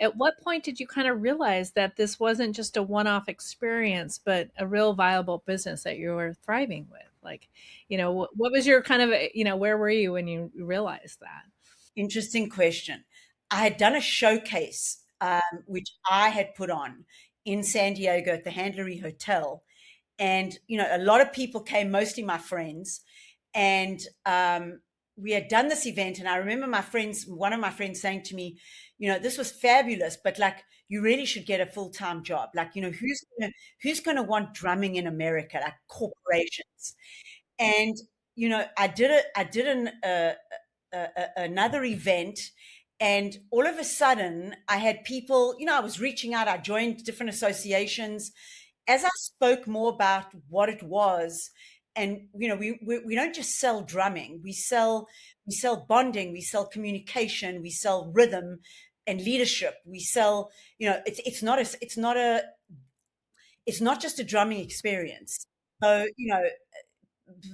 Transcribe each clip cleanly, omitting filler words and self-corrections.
at what point did you kind of realize that this wasn't just a one-off experience, but a real viable business that you were thriving with? Like, what was your kind of, where were you when you realized that? Interesting question. I had done a showcase, which I had put on in San Diego at the Handlery Hotel. And, a lot of people came, mostly my friends. And we had done this event. And I remember one of my friends saying to me, this was fabulous, but like, you really should get a full-time job. Like, who's gonna want drumming in America, like corporations? And, I did another event, and all of a sudden I had people, I was reaching out, I joined different associations. As I spoke more about what it was, and we don't just sell drumming, we sell bonding, we sell communication, we sell rhythm and leadership. We sell, it's not just a drumming experience. So,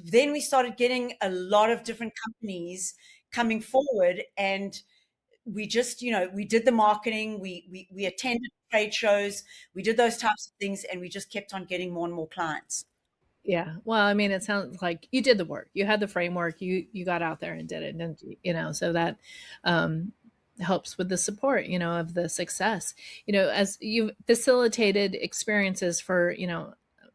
then we started getting a lot of different companies coming forward, and we just, we did the marketing, we attended trade shows, we did those types of things, and we just kept on getting more and more clients. Yeah. Well, I mean, it sounds like you did the work. You had the framework. You got out there and did it, and so that um, helps with the support, of the success. As you facilitated experiences for,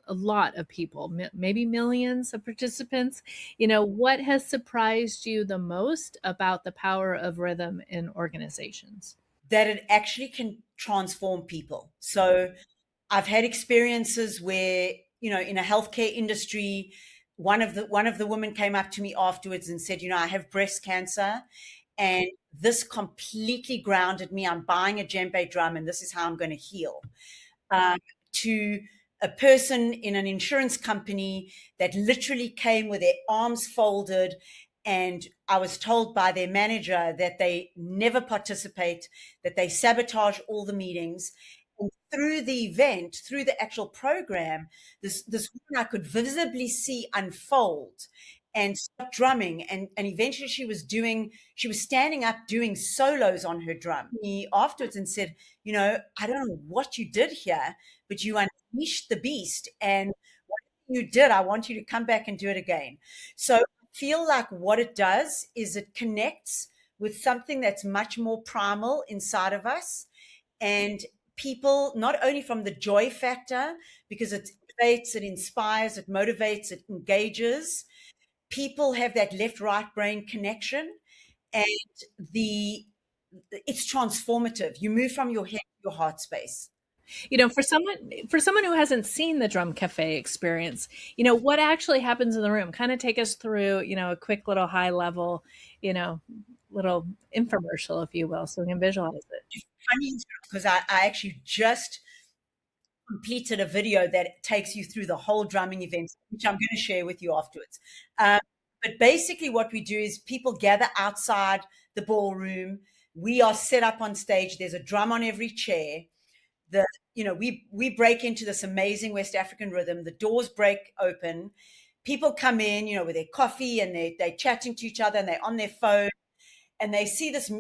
a lot of people, maybe millions of participants. What has surprised you the most about the power of rhythm in organizations? That it actually can transform people. So I've had experiences where, in a healthcare industry, one of the women came up to me afterwards and said, I have breast cancer, and this completely grounded me. I'm buying a djembe drum, and this is how I'm going to heal. To a person in an insurance company that literally came with their arms folded, and I was told by their manager that they never participate, that they sabotage all the meetings. And through the event, through the actual program, this woman I could visibly see unfold and start drumming, and eventually she was standing up doing solos on her drum. He afterwards and said, I don't know what you did here, but you unleashed the beast, and what you did, I want you to come back and do it again. So I feel like what it does is it connects with something that's much more primal inside of us, and people, not only from the joy factor, because it motivates, it inspires, it motivates, it engages. People have that left right brain connection, and the it's transformative. You move from your head to your heart space. For someone who hasn't seen the drum cafe experience, what actually happens in the room? Kind of take us through, a quick little high level, you know, little infomercial, if you will, so we can visualize it. Funny, because I actually just completed a video that takes you through the whole drumming event, which I'm going to share with you afterwards. Um, but basically, what we do is people gather outside the ballroom. We are set up on stage. There's a drum on every chair. We break into this amazing West African rhythm. The doors break open. People come in, with their coffee, and they're chatting to each other, and they're on their phone, and they see this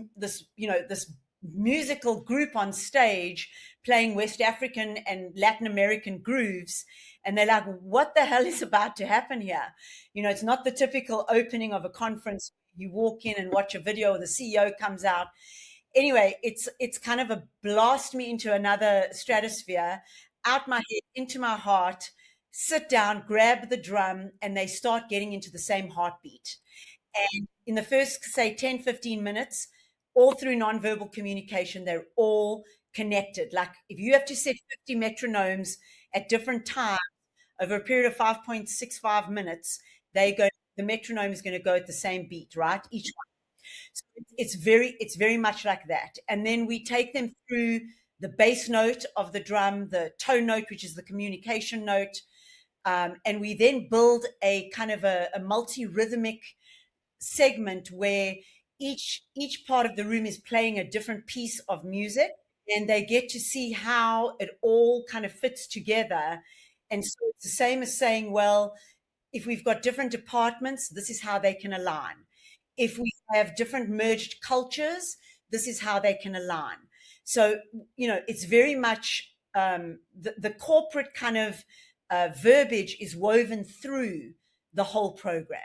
musical group on stage playing West African and Latin American grooves, and they're like, what the hell is about to happen here? It's not the typical opening of a conference. You walk in and watch a video, the CEO comes out. Anyway, it's kind of a blast me into another stratosphere, out my head, into my heart, sit down, grab the drum, and they start getting into the same heartbeat. And in the first, say, 10, 15 minutes, all through nonverbal communication, they're all connected. Like if you have to set 50 metronomes at different times over a period of 5.65 minutes, the metronome is going to go at the same beat, right? Each one. So it's very much like that. And then we take them through the bass note of the drum, the tone note, which is the communication note. And we then build a kind of a multi-rhythmic segment where each part of the room is playing a different piece of music, and they get to see how it all kind of fits together. And so it's the same as saying, well, if we've got different departments, this is how they can align. If we have different merged cultures, this is how they can align. So, it's very much the corporate kind of verbiage is woven through the whole program.